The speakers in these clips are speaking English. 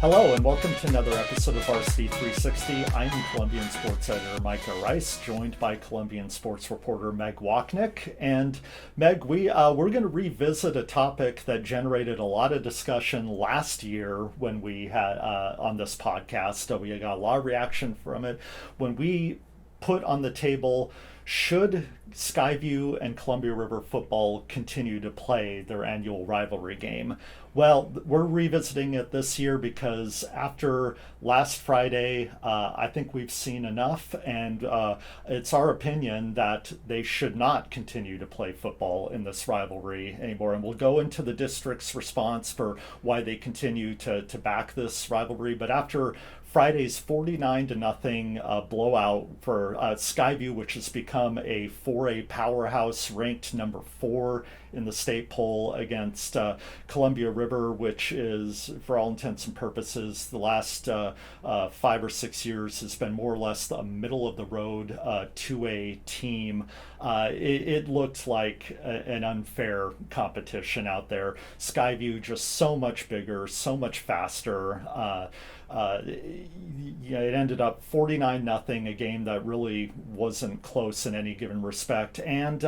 Hello and welcome to another episode of Varsity360. I'm Columbian sports editor Micah Rice, joined by Columbian sports reporter Meg Wochnick. And Meg, we're going to revisit a topic that generated a lot of discussion last year when we had on this podcast. We got a lot of reaction from it when we put on the table, should Skyview and Columbia River football continue to play their annual rivalry game? Well, we're revisiting it this year because after last Friday, I think we've seen enough, and it's our opinion that they should not continue to play football in this rivalry anymore. And we'll go into the district's response for why they continue to back this rivalry. But after Friday's 49-0 blowout for Skyview, which has become a 4A powerhouse, ranked number 4 in the state poll against Columbia River, which is, for all intents and purposes, the last 5 or 6 years has been more or less a middle-of-the-road 2A team. It looked like an unfair competition out there. Skyview just so much bigger, so much faster. It ended up 49-0, a game that really wasn't close in any given respect. And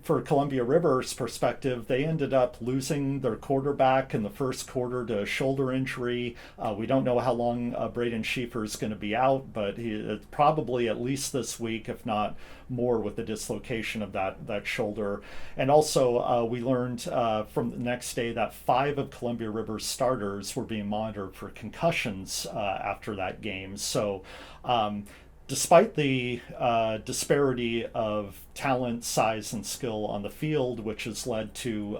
for Columbia River's perspective, they ended up losing their quarterback in the first quarter to a shoulder injury. We don't know how long Braden Schieffer is going to be out, but it's probably at least this week, if not more, with the dislocation of that shoulder. And also we learned from the next day that 5 of Columbia River's starters were being monitored for concussions after that game. So despite the disparity of talent, size, and skill on the field, which has led to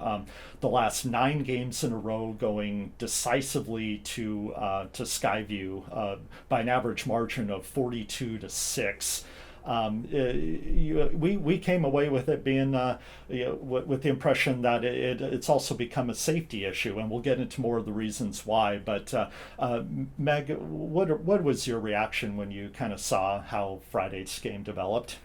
the last 9 games in a row going decisively to Skyview by an average margin of 42-6. We came away with it being with the impression that it's also become a safety issue, and we'll get into more of the reasons why. But Meg, what was your reaction when you kind of saw how Friday's game developed?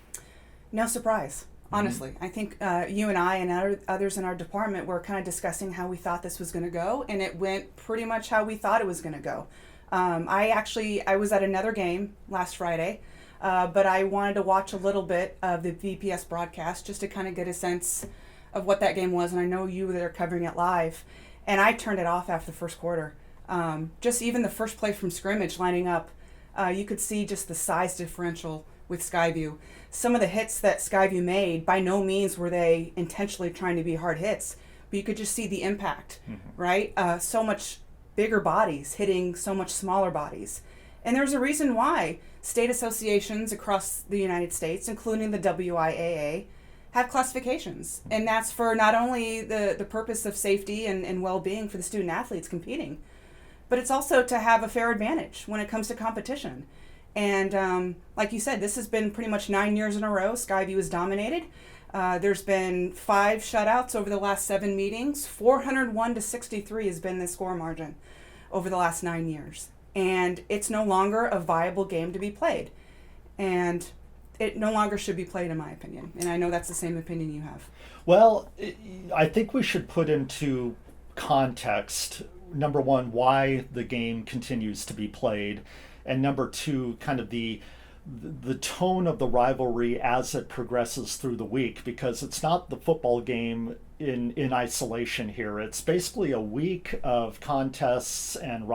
No surprise, honestly. Mm-hmm. I think you and I and others in our department were kind of discussing how we thought this was going to go, and it went pretty much how we thought it was going to go. I was at another game last Friday. But I wanted to watch a little bit of the VPS broadcast just to kind of get a sense of what that game was. And I know you were there covering it live. And I turned it off after the first quarter. Just even the first play from scrimmage lining up, you could see just the size differential with Skyview. Some of the hits that Skyview made, by no means were they intentionally trying to be hard hits, but you could just see the impact, right? So much bigger bodies hitting so much smaller bodies. And there's a reason why state associations across the United States, including the WIAA, have classifications. And that's for not only the purpose of safety and well-being for the student athletes competing, but it's also to have a fair advantage when it comes to competition. And like you said, this has been pretty much 9 years in a row. Skyview has dominated. There's been 5 shutouts over the last 7 meetings. 401-63 has been the score margin over the last 9 years. And it's no longer a viable game to be played. And it no longer should be played, in my opinion. And I know that's the same opinion you have. Well, I think we should put into context, number one, why the game continues to be played, and number two, kind of the tone of the rivalry as it progresses through the week, because it's not the football game in isolation here. It's basically a week of contests and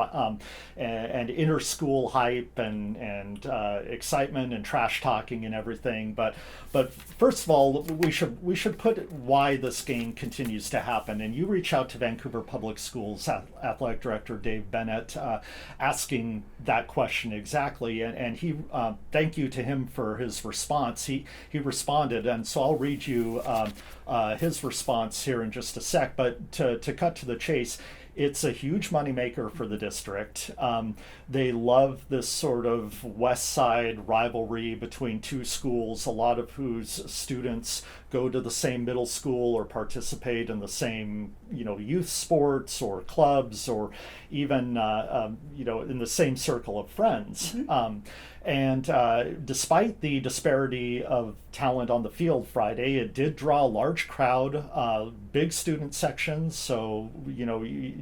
inter-school hype and excitement and trash talking and everything. But first of all, we should put why this game continues to happen. And you reach out to Vancouver Public Schools athletic director Dave Bennett, asking that question exactly. And he thank you to him for his response. He responded, and so I'll read you his response here in just a sec. But to cut to the chase, it's a huge moneymaker for the district. They love this sort of west side rivalry between two schools, a lot of whose students go to the same middle school or participate in the same, youth sports or clubs or even, in the same circle of friends. And despite the disparity of talent on the field Friday, it did draw a large crowd, big student sections. So,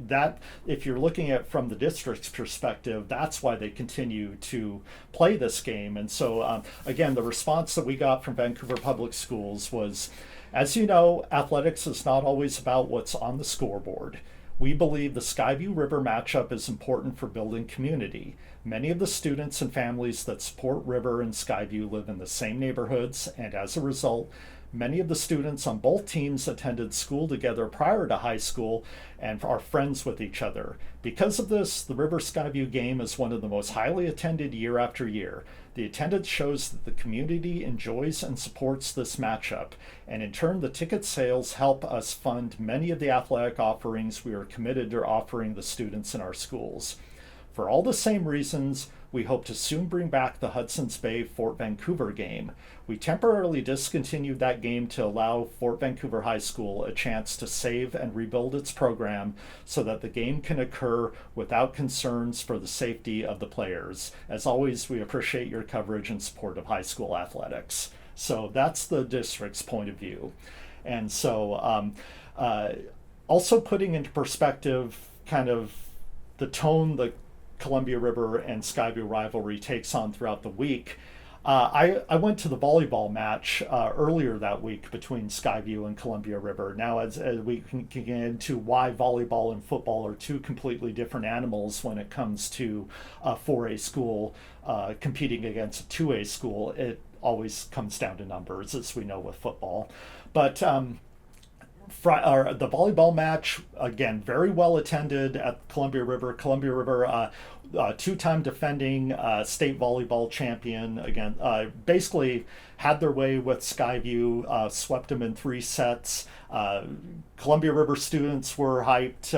that if you're looking at from the district's perspective, that's why they continue to play this game. And so, again, the response that we got from Vancouver Public Schools was, as you know, athletics is not always about what's on the scoreboard. We believe the Skyview River matchup is important for building community. Many of the students and families that support River and Skyview live in the same neighborhoods, and as a result, many of the students on both teams attended school together prior to high school and are friends with each other. Because of this, the River Skyview game is one of the most highly attended year after year. The attendance shows that the community enjoys and supports this matchup, and in turn, the ticket sales help us fund many of the athletic offerings we are committed to offering the students in our schools. For all the same reasons, we hope to soon bring back the Hudson's Bay Fort Vancouver game. We temporarily discontinued that game to allow Fort Vancouver High School a chance to save and rebuild its program so that the game can occur without concerns for the safety of the players. As always, we appreciate your coverage and support of high school athletics. So that's the district's point of view. And so also putting into perspective kind of the tone the Columbia River and Skyview rivalry takes on throughout the week. I went to the volleyball match earlier that week between Skyview and Columbia River. Now, as we can get into why volleyball and football are two completely different animals when it comes to a 4A school competing against a 2A school, it always comes down to numbers, as we know with football. But the volleyball match, again, very well attended at Columbia River. Columbia River, two-time defending state volleyball champion, again, basically had their way with Skyview, swept them in 3 sets. Columbia River students were hyped,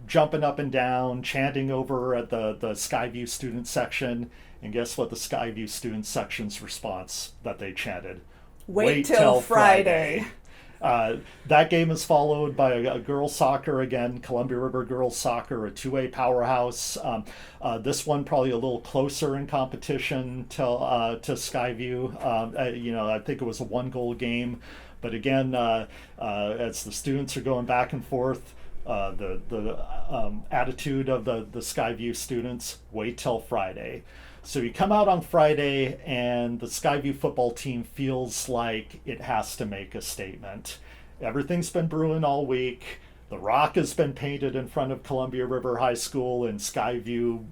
jumping up and down, chanting over at the Skyview student section. And guess what the Skyview student section's response that they chanted? Wait till Friday. That game is followed by a girls soccer, again, Columbia River girls soccer, a 2A powerhouse. This one probably a little closer in competition to Skyview. I think it was a 1-goal game. But again, as the students are going back and forth, the attitude of the Skyview students, wait till Friday. So you come out on Friday and the Skyview football team feels like it has to make a statement. Everything's been brewing all week. The rock has been painted in front of Columbia River High School in Skyview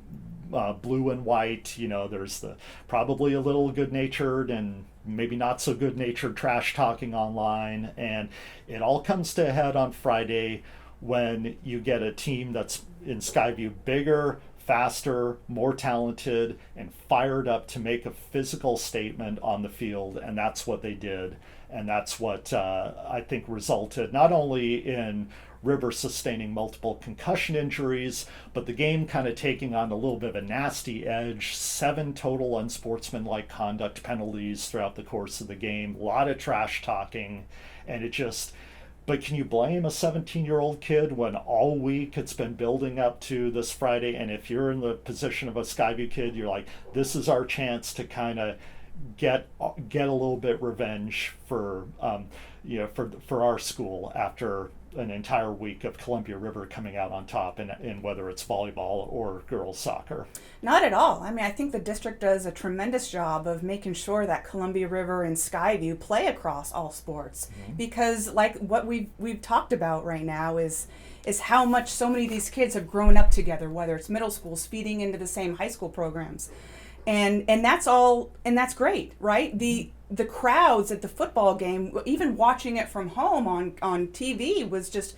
blue and white. There's probably a little good-natured and maybe not so good-natured trash talking online. And it all comes to a head on Friday when you get a team that's in Skyview bigger, faster, more talented, and fired up to make a physical statement on the field. And that's what they did. And that's what I think resulted not only in River sustaining multiple concussion injuries, but the game kind of taking on a little bit of a nasty edge. 7 total unsportsmanlike conduct penalties throughout the course of the game. A lot of trash talking. And but can you blame a 17-year-old kid when all week it's been building up to this Friday? And if you're in the position of a Skyview kid, you're like, this is our chance to kind of get a little bit revenge for our school after an entire week of Columbia River coming out on top in whether it's volleyball or girls soccer. Not at all. I mean, I think the district does a tremendous job of making sure that Columbia River and Skyview play across all sports, because like what we've talked about right now is how much so many of these kids have grown up together, whether it's middle schools feeding into the same high school programs. And that's all, and that's great, right? The crowds at the football game, even watching it from home on TV, was just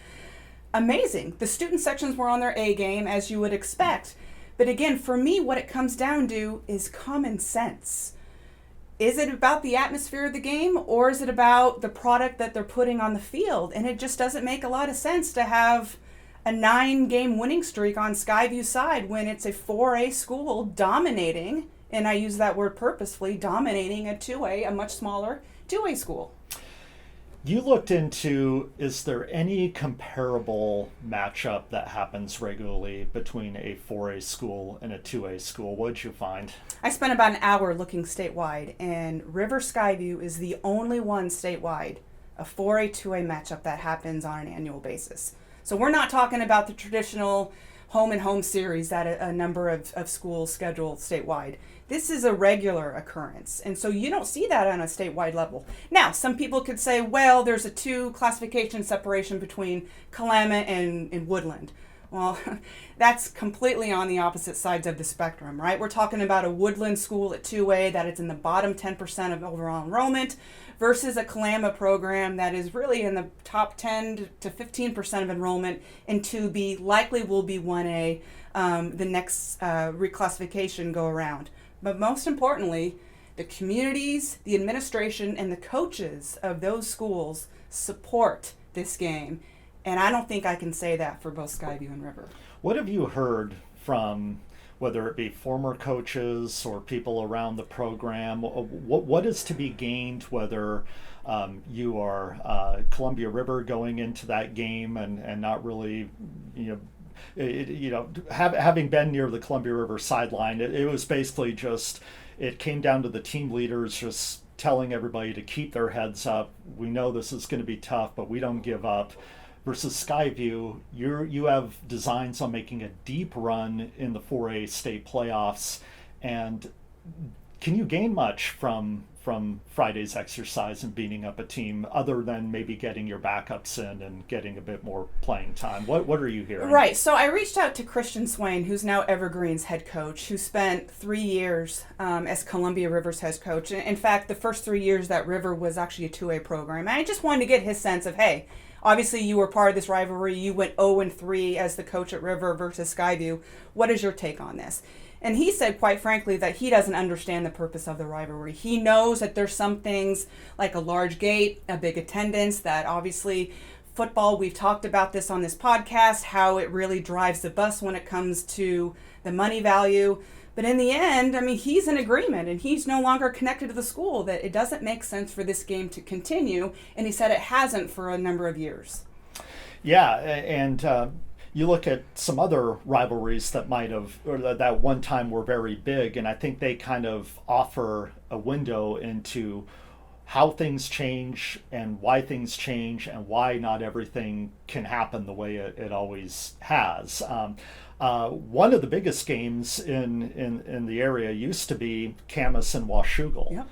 amazing. The student sections were on their A game, as you would expect. But again, for me, what it comes down to is common sense. Is it about the atmosphere of the game, or is it about the product that they're putting on the field? And it just doesn't make a lot of sense to have a 9-game winning streak on Skyview's side when it's a 4A school dominating, and I use that word purposefully, dominating a 2A, a much smaller 2A school. You looked into, is there any comparable matchup that happens regularly between a 4A school and a 2A school? What did you find? I spent about an hour looking statewide, and River Skyview is the only one statewide, a 4A, 2A matchup that happens on an annual basis. So we're not talking about the traditional home and home series that a number of schools schedule statewide. This is a regular occurrence, and so you don't see that on a statewide level. Now, some people could say, well, there's a 2 classification separation between Kalama and Woodland. Well, that's completely on the opposite sides of the spectrum, right? We're talking about a Woodland school at 2A that is in the bottom 10% of overall enrollment versus a Kalama program that is really in the top 10 to 15% of enrollment in 2B, likely will be 1A the next reclassification go around. But most importantly, the communities, the administration, and the coaches of those schools support this game. And I don't think I can say that for both Skyview and River. What have you heard from, whether it be former coaches or people around the program? What is to be gained, whether you are Columbia River going into that game and not really, having been near the Columbia River sideline, it was basically just, it came down to the team leaders just telling everybody to keep their heads up. We know this is going to be tough, but we don't give up. Versus Skyview, you have designs on making a deep run in the 4A state playoffs, and can you gain much from Friday's exercise and beating up a team other than maybe getting your backups in and getting a bit more playing time? What are you hearing? Right, so I reached out to Christian Swain, who's now Evergreen's head coach, who spent 3 years as Columbia River's head coach. In fact, the first 3 years that River was actually a 2A program. And I just wanted to get his sense of, hey, obviously you were part of this rivalry. You went 0-3 as the coach at River versus Skyview. What is your take on this? And he said, quite frankly, that he doesn't understand the purpose of the rivalry. He knows that there's some things like a large gate, a big attendance, that obviously football, we've talked about this on this podcast, how it really drives the bus when it comes to the money value. But in the end, I mean, he's in agreement, and he's no longer connected to the school, that it doesn't make sense for this game to continue. And he said it hasn't for a number of years. Yeah, and you look at some other rivalries that might have, or that one time were very big, and I think they kind of offer a window into how things change and why things change and why not everything can happen the way it always has. One of the biggest games in the area used to be Camas and Washougal. Yep.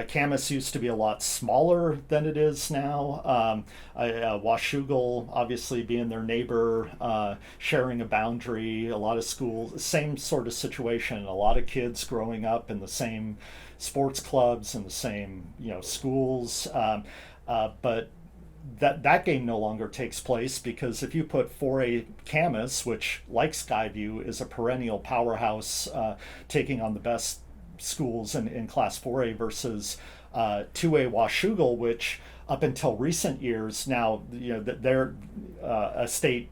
Camas used to be a lot smaller than it is now. Washougal, obviously being their neighbor, sharing a boundary, a lot of schools, same sort of situation. A lot of kids growing up in the same sports clubs and the same schools. But that game no longer takes place, because if you put 4A Camas, which like Skyview is a perennial powerhouse, taking on the best schools in Class 4A, versus 2A Washougal, which up until recent years now, they're a state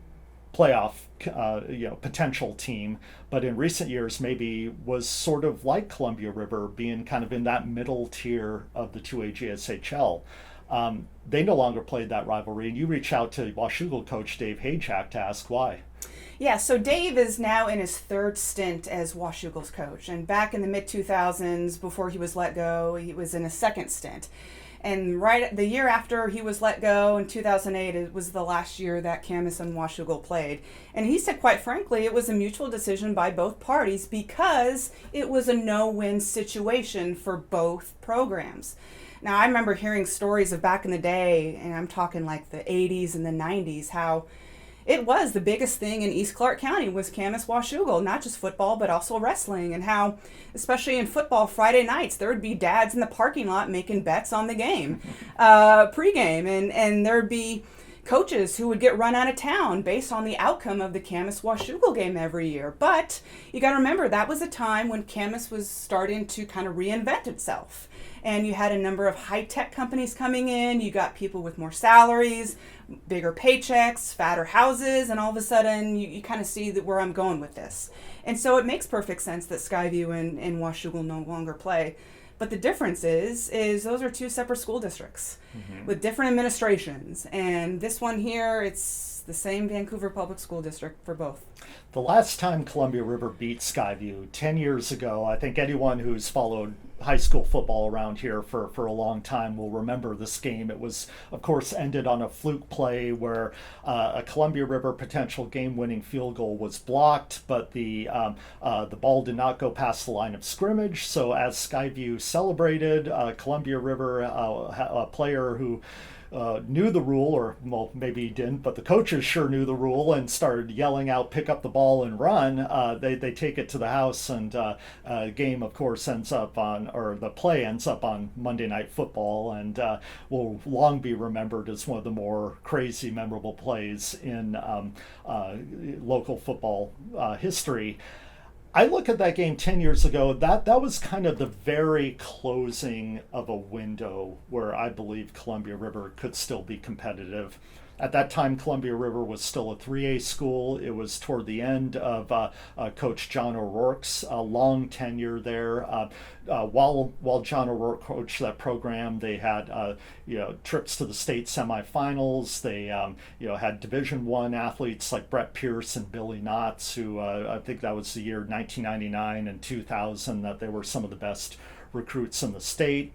playoff potential team, but in recent years maybe was sort of like Columbia River, being kind of in that middle tier of the 2A GSHL. They no longer played that rivalry, and you reach out to Washougal coach Dave Hajak to ask why. Yeah, so Dave is now in his 3rd stint as Washougal's coach. And back in the mid-2000s, before he was let go, he was in his 2nd stint. And right the year after he was let go, in 2008, it was the last year that Camas and Washougal played. And he said, quite frankly, it was a mutual decision by both parties because it was a no-win situation for both programs. Now, I remember hearing stories of back in the day, and I'm talking like the 80s and the 90s, how it was the biggest thing in East Clark County was Camas Washougal, not just football, but also wrestling, and how, especially in football, Friday nights, there would be dads in the parking lot making bets on the game, pregame, and there'd be coaches who would get run out of town based on the outcome of the Camas Washougal game every year. But you got to remember, that was a time when Camas was starting to kind of reinvent itself. And you had a number of high-tech companies coming in. You got people with more salaries, bigger paychecks, fatter houses, and all of a sudden you kind of see that where I'm going with this. And so it makes perfect sense that Skyview and Washougal no longer play. But the difference is those are two separate school districts with different administrations. And this one here, it's the same Vancouver Public School District for both. The last time Columbia River beat Skyview 10 years ago, I think anyone who's followed high school football around here for a long time will remember this game. It was, of course, ended on a fluke play where a Columbia River potential game-winning field goal was blocked, but the ball did not go past the line of scrimmage. So as Skyview celebrated, Columbia River, a player who knew the rule, or well, maybe he didn't, but the coaches sure knew the rule and started yelling out, "Pick up the ball and run." They take it to the house, and game, of course, ends up on, or the play ends up on Monday Night Football, and will long be remembered as one of the more crazy, memorable plays in local football history. I look at that game 10 years ago, that was kind of the very closing of a window where I believe Columbia River could still be competitive. At that time, Columbia River was still a 3A school. It was toward the end of Coach John O'Rourke's long tenure there. While John O'Rourke coached that program, they had trips to the state semifinals. They had Division I athletes like Brett Pierce and Billy Knotts, who I think that was the year 1999 and 2000 that they were some of the best recruits in the state.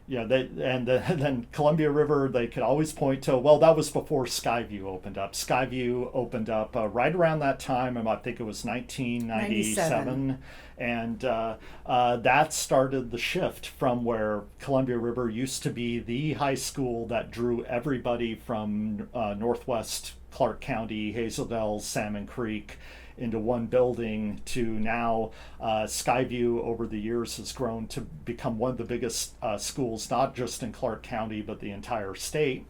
Then Columbia River, they could always point to, well, that was before Skyview opened up. Skyview opened up right around that time, and I think it was 1997. And that started the shift from where Columbia River used to be the high school that drew everybody from northwest Clark County, Hazel Dell, Salmon Creek, into one building, to now Skyview over the years has grown to become one of the biggest schools, not just in Clark County, but the entire state.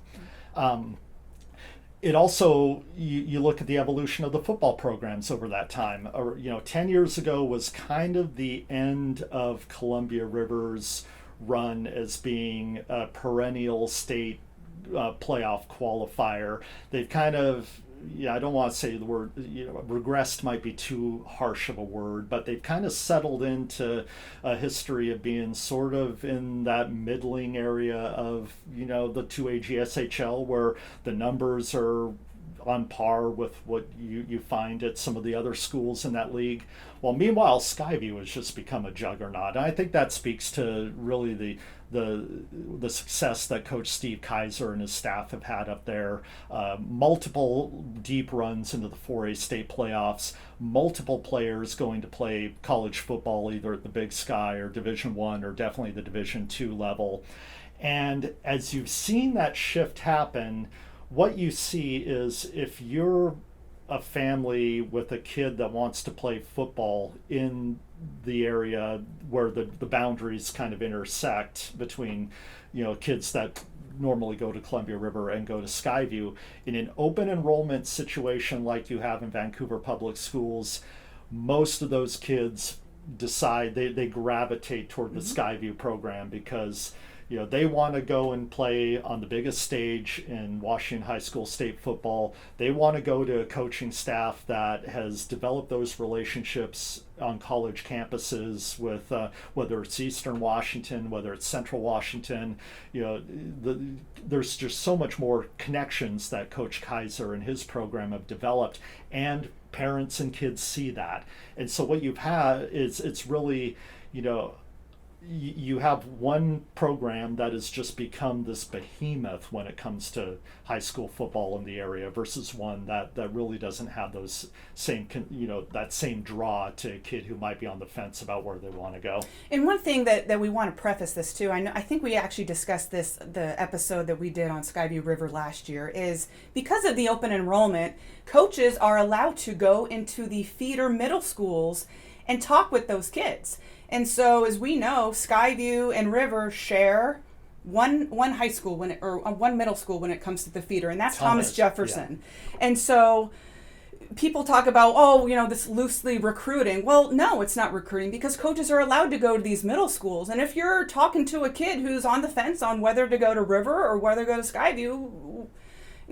It also, you look at the evolution of the football programs over that time. 10 years ago was kind of the end of Columbia River's run as being a perennial state playoff qualifier. They've kind of, I don't want to say the word, regressed might be too harsh of a word, but they've kind of settled into a history of being sort of in that middling area of, the 2A GSHL, where the numbers are on par with what you find at some of the other schools in that league. Well, meanwhile, Skyview has just become a juggernaut. And I think that speaks to really the success that Coach Steve Kaiser and his staff have had up there. Multiple deep runs into the 4A state playoffs, multiple players going to play college football either at the Big Sky or Division I or definitely the Division II level. And as you've seen that shift happen, what you see is if you're a family with a kid that wants to play football in the area where the boundaries kind of intersect between, kids that normally go to Columbia River and go to Skyview, in an open enrollment situation like you have in Vancouver Public Schools, most of those kids decide they gravitate toward the Skyview program because they want to go and play on the biggest stage in Washington high school state football. They want to go to a coaching staff that has developed those relationships on college campuses with whether it's Eastern Washington, whether it's Central Washington. There's just so much more connections that Coach Kaiser and his program have developed, and parents and kids see that. And so what you've had is it's really, you have one program that has just become this behemoth when it comes to high school football in the area versus one that really doesn't have those same, that same draw to a kid who might be on the fence about where they want to go. And one thing that we want to preface this too, I think we actually discussed this, the episode that we did on Skyview River last year, is because of the open enrollment, coaches are allowed to go into the feeder middle schools and talk with those kids. And so, as we know, Skyview and River share one high school or one middle school when it comes to the feeder, and that's Thomas Jefferson. Yeah. And so, people talk about, this loosely recruiting. Well, no, it's not recruiting, because coaches are allowed to go to these middle schools. And if you're talking to a kid who's on the fence on whether to go to River or whether to go to Skyview,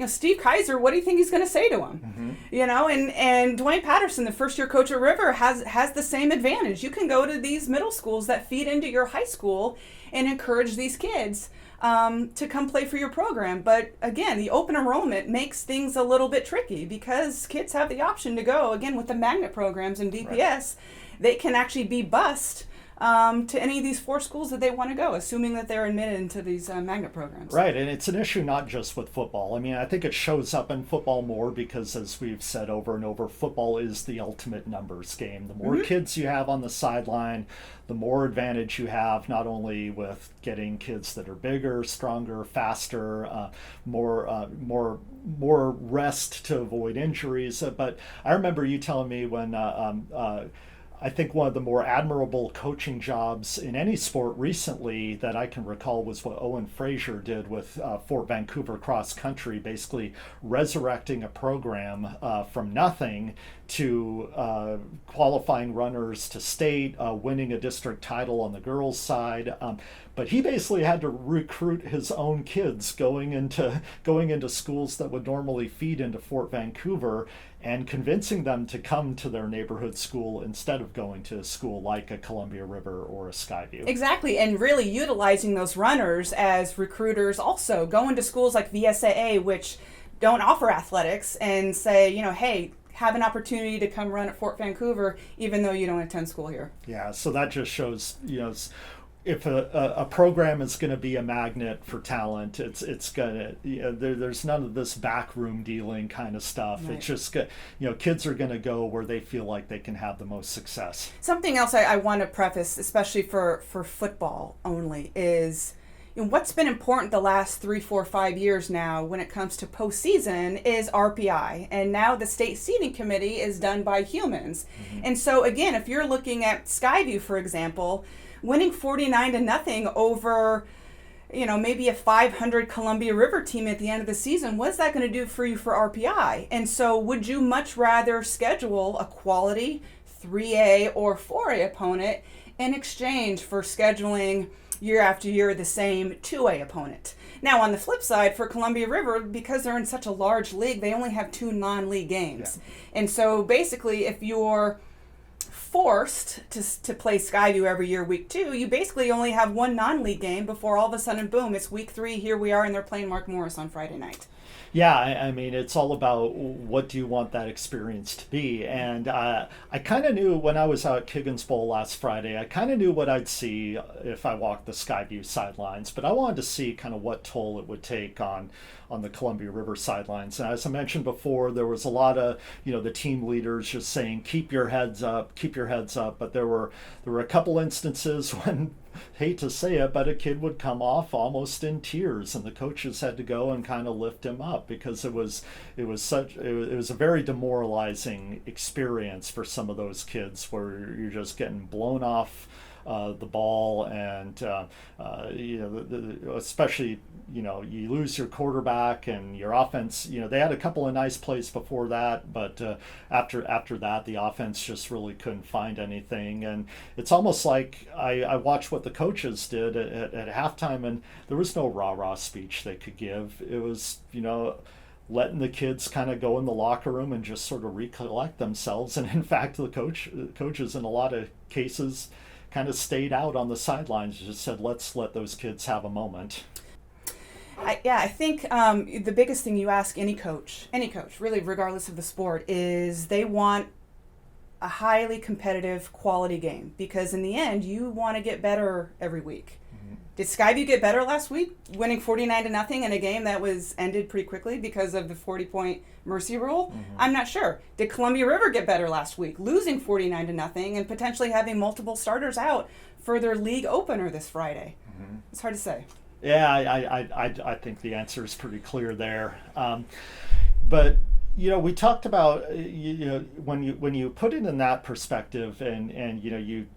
Steve Kaiser, what do you think he's going to say to him? And Dwayne Patterson, the first year coach at River, has the same advantage. You can go to these middle schools that feed into your high school and encourage these kids to come play for your program. But again, the open enrollment makes things a little bit tricky because kids have the option to go, again, with the magnet programs and VPS, right. They can actually be bused to any of these 4 schools that they want to go, assuming that they're admitted into these magnet programs. Right, and it's an issue not just with football. I mean, I think it shows up in football more because, as we've said over and over, football is the ultimate numbers game. The more kids you have on the sideline, the more advantage you have, not only with getting kids that are bigger, stronger, faster, more rest to avoid injuries. But I remember you telling me when I think one of the more admirable coaching jobs in any sport recently that I can recall was what Owen Frazier did with Fort Vancouver cross country, basically resurrecting a program from nothing to qualifying runners to state, winning a district title on the girls' side. But he basically had to recruit his own kids going into schools that would normally feed into Fort Vancouver, and convincing them to come to their neighborhood school instead of going to a school like a Columbia River or a Skyview. Exactly, and really utilizing those runners as recruiters, also going to schools like VSAA, which don't offer athletics, and say, hey, have an opportunity to come run at Fort Vancouver even though you don't attend school here. Yeah, so that just shows, if a program is going to be a magnet for talent, it's going to, there's none of this backroom dealing kind of stuff. Right. It's just, kids are going to go where they feel like they can have the most success. Something else I want to preface, especially for football only, is what's been important the last 3, 4, 5 years now when it comes to postseason is RPI. And now the state seating committee is done by humans. And so again, if you're looking at Skyview, for example, winning 49-0 over, maybe a 500 Columbia River team at the end of the season, what's that going to do for you for RPI? And so would you much rather schedule a quality 3A or 4A opponent in exchange for scheduling year after year the same 2A opponent? Now, on the flip side, for Columbia River, because they're in such a large league, they only have 2 non-league games. Yeah. And so basically, if you're forced to play Skyview every year, week 2, you basically only have 1 non-league game before all of a sudden, boom, it's week 3, here we are, and they're playing Mark Morris on Friday night. Yeah, I mean, it's all about what do you want that experience to be. And I kind of knew when I was out at Kiggins Bowl last Friday, I kind of knew what I'd see if I walked the Skyview sidelines. But I wanted to see kind of what toll it would take on the Columbia River sidelines. And as I mentioned before, there was a lot of, the team leaders just saying, keep your heads up. But there were a couple instances when, hate to say it, but a kid would come off almost in tears, and the coaches had to go and kind of lift him up because it was a very demoralizing experience for some of those kids where you're just getting blown off the ball, and especially you lose your quarterback and your offense. They had a couple of nice plays before that, but after that, the offense just really couldn't find anything. And it's almost like I watched what the coaches did at halftime, and there was no rah-rah speech they could give. It was letting the kids kind of go in the locker room and just sort of recollect themselves. And in fact, the coaches in a lot of cases kind of stayed out on the sidelines, just said, let's let those kids have a moment. I think the biggest thing you ask any coach, really, regardless of the sport, is they want a highly competitive quality game, because in the end, you want to get better every week. Did Skyview get better last week, winning 49-0 in a game that was ended pretty quickly because of the 40-point mercy rule? I'm not sure. Did Columbia River get better last week, losing 49-0 and potentially having multiple starters out for their league opener this Friday? It's hard to say. Yeah, I think the answer is pretty clear there. But we talked about when you put it in that perspective, and you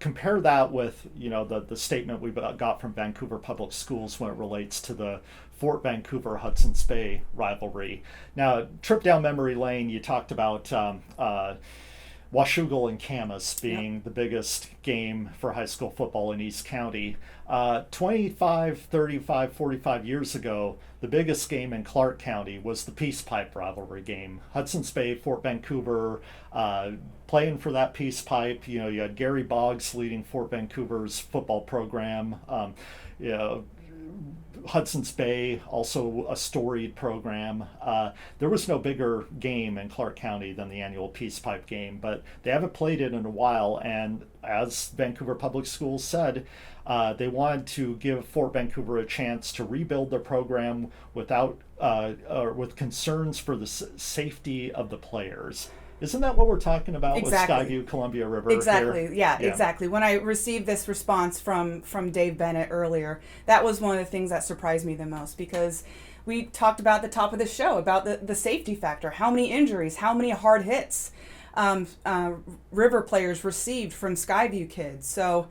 compare that with the statement we got from Vancouver Public Schools when it relates to the Fort Vancouver Hudson's Bay rivalry. Now, trip down memory lane, you talked about Washougal and Camas being the biggest game for high school football in East County. 25, 35, 45 years ago, the biggest game in Clark County was the Peace Pipe rivalry game. Hudson's Bay, Fort Vancouver, playing for that Peace Pipe. You know, you had Gary Boggs leading Fort Vancouver's football program. You know, Hudson's Bay, also a storied program. There was no bigger game in Clark County than the annual Peace Pipe game, but they haven't played it in a while. And as Vancouver Public Schools said, they wanted to give Fort Vancouver a chance to rebuild their program without or with concerns for the safety of the players. Isn't that what we're talking about Exactly. with Skyview, Columbia River? Exactly. Here? Yeah, exactly. When I received this response from Dave Bennett earlier, that was one of the things that surprised me the most, because we talked about the top of the show about the safety factor, how many injuries, how many hard hits River players received from Skyview kids. So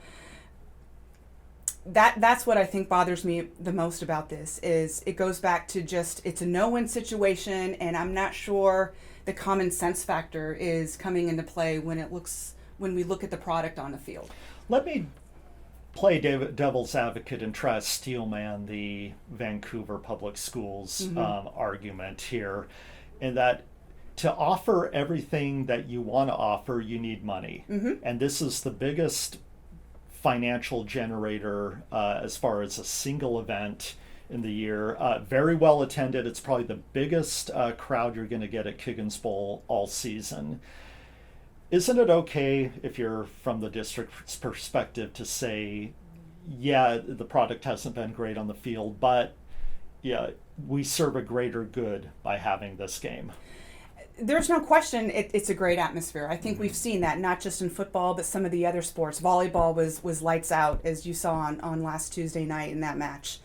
that's what I think bothers me the most about this, is it goes back to just, it's a no-win situation, and I'm not sure the common sense factor is coming into play when we look at the product on the field. Let me play devil's advocate and try to steelman the Vancouver Public Schools argument here, in that to offer everything that you want to offer, you need money. And this is the biggest financial generator as far as a single event in the year. Very well attended. It's probably the biggest crowd you're going to get at Kiggins Bowl all season. Isn't it okay, if you're from the district's perspective, to say, yeah, the product hasn't been great on the field, but yeah, we serve a greater good by having this game? There's no question it's a great atmosphere. I think we've seen that, not just in football, but some of the other sports. Volleyball was lights out, as you saw on last Tuesday night in that match.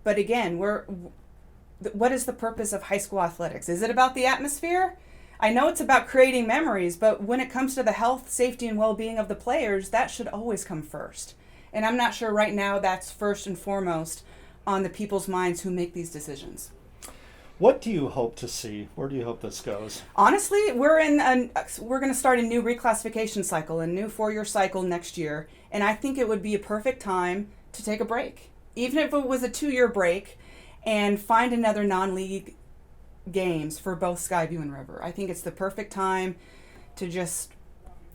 But again, what is the purpose of high school athletics? Is it about the atmosphere? I know it's about creating memories, but when it comes to the health, safety, and well-being of the players, that should always come first. And I'm not sure right now that's first and foremost on the people's minds who make these decisions. What do you hope to see? Where do you hope this goes? Honestly, we're going to start a new reclassification cycle, a new 4-year cycle next year, and I think it would be a perfect time to take a break. Even if it was a 2-year break, and find another non-league games for both Skyview and River. I think it's the perfect time to just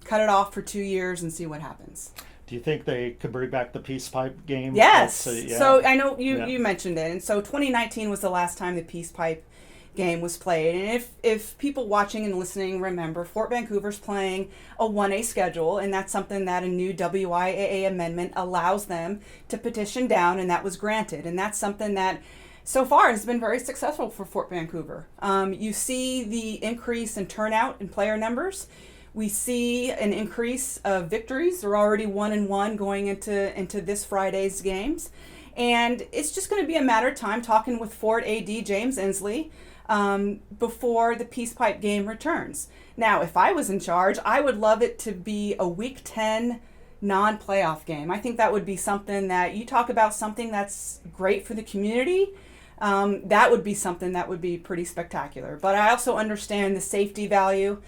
cut it off for 2 years and see what happens. Do you think they could bring back the Peace Pipe game? Yes. Yeah. So I know you mentioned it. And so 2019 was the last time the Peace Pipe game was played. And if people watching and listening remember, Fort Vancouver's playing a 1A schedule, and that's something that a new WIAA amendment allows them to petition down, and that was granted. And that's something that so far has been very successful for Fort Vancouver. You see the increase in turnout and player numbers. We see an increase of victories. They're already 1-1 going into this Friday's games. And it's just going to be a matter of time talking with Fort AD James Inslee before the Peace Pipe game returns. Now, if I was in charge, I would love it to be a Week 10 non-playoff game. I think that would be something that, you talk about something that's great for the community, that would be something that would be pretty spectacular. But I also understand the safety value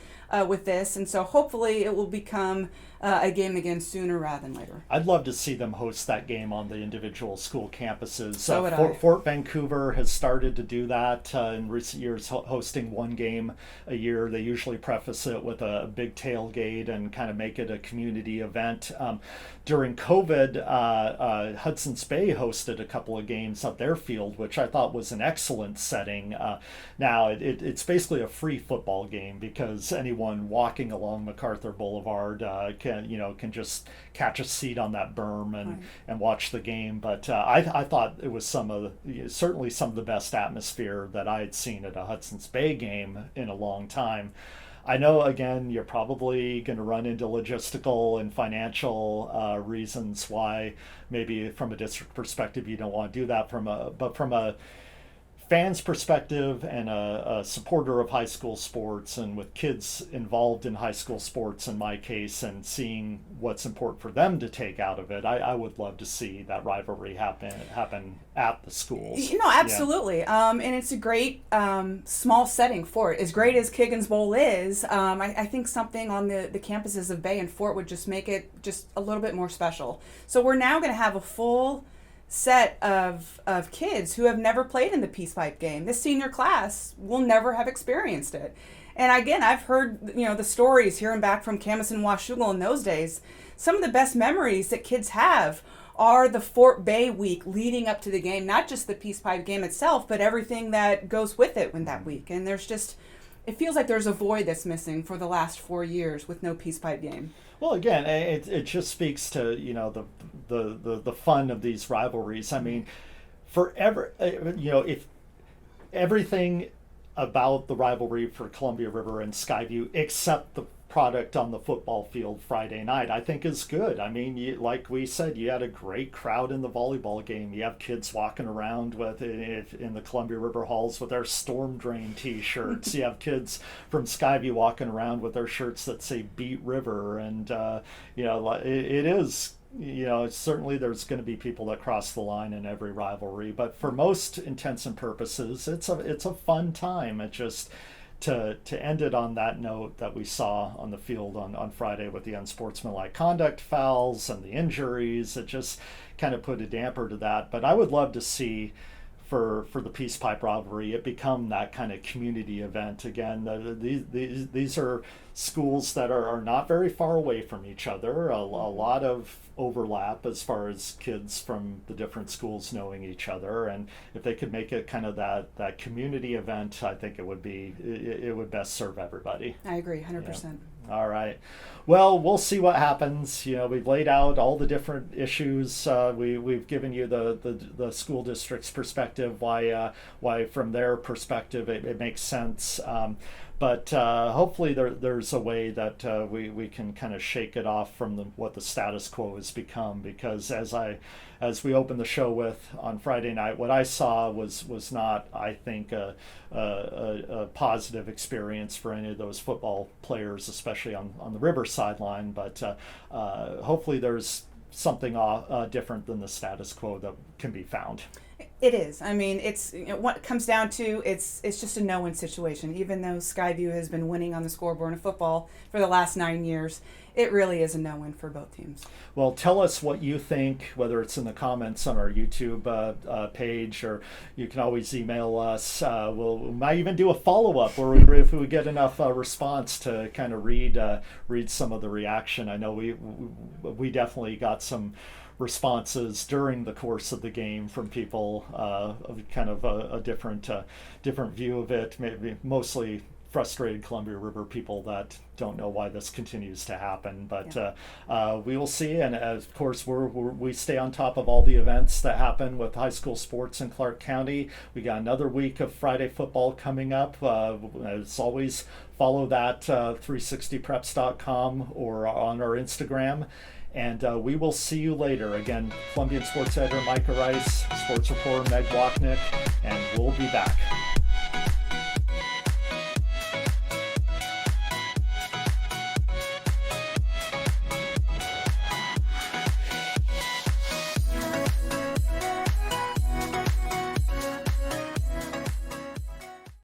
with this, and so hopefully it will become a game again sooner rather than later. I'd love to see them host that game on the individual school campuses. So would I. Fort Vancouver has started to do that in recent years, hosting one game a year. They usually preface it with a big tailgate and kind of make it a community event. During COVID, Hudson's Bay hosted a couple of games at their field, which I thought was an excellent setting. Now, it's basically a free football game, because anyone walking along MacArthur Boulevard can just catch a seat on that berm and watch the game. But I thought it was certainly some of the best atmosphere that I had seen at a Hudson's Bay game in a long time. I know, again, you're probably going to run into logistical and financial reasons why maybe from a district perspective you don't want to do that. But from a fan's perspective and a supporter of high school sports, and with kids involved in high school sports in my case, and seeing what's important for them to take out of it, I would love to see that rivalry happen at the schools. Absolutely. And it's a great small setting for it. As great as Kiggins Bowl is, I think something on the campuses of Bay and Fort would just make it just a little bit more special. So we're now going to have a full set of kids who have never played in the Peace Pipe game. This senior class will never have experienced it. And again, I've heard the stories here and back from Camas and Washougal in those days. Some of the best memories that kids have are the Fort Bay week leading up to the game, not just the Peace Pipe game itself, but everything that goes with it in that week. And it feels like there's a void that's missing for the last 4 years with no Peace Pipe game. Well, again, it just speaks to the fun of these rivalries. I mean, if everything about the rivalry for Columbia River and Skyview, except the product on the football field Friday night, I think is good. I mean, like we said, you had a great crowd in the volleyball game. You have kids walking around in the Columbia River halls with their Storm Drain t-shirts. You have kids from Skyview walking around with their shirts that say Beat River, and it is. Certainly there's going to be people that cross the line in every rivalry, but for most intents and purposes, it's a fun time. It just to end it on that note that we saw on the field on Friday with the unsportsmanlike conduct fouls and the injuries, it just kind of put a damper to that. But I would love to see for the Peace Pipe rivalry it become that kind of community event again. These are schools that are not very far away from each other, a lot of overlap as far as kids from the different schools knowing each other, and if they could make it kind of that community event, I think it would best serve everybody. I agree 100%. Yeah. All right. Well, we'll see what happens. We've laid out all the different issues. We've given you the school district's perspective, why from their perspective it makes sense. But hopefully there's a way that we can kind of shake it off from what the status quo has become. Because as we opened the show with on Friday night, what I saw was not, I think, a positive experience for any of those football players, especially on the river sideline. But hopefully there's something different than the status quo that can be found. It is. I mean, it's what it comes down to. It's just a no-win situation. Even though Skyview has been winning on the scoreboard in football for the last 9 years, it really is a no-win for both teams. Well, tell us what you think, whether it's in the comments on our YouTube page, or you can always email us. We might even do a follow-up where if we get enough response to kind of read some of the reaction. I know we definitely got some responses during the course of the game from people of kind of a different view of it, maybe mostly frustrated Columbia River people that don't know why this continues to happen. But we will see, and of course we stay on top of all the events that happen with high school sports in Clark County. We got another week of Friday football coming up. As always, follow that 360preps.com or on our Instagram. And we will see you later. Again, Columbian sports editor Micah Rice, sports reporter Meg Wochnick, and we'll be back.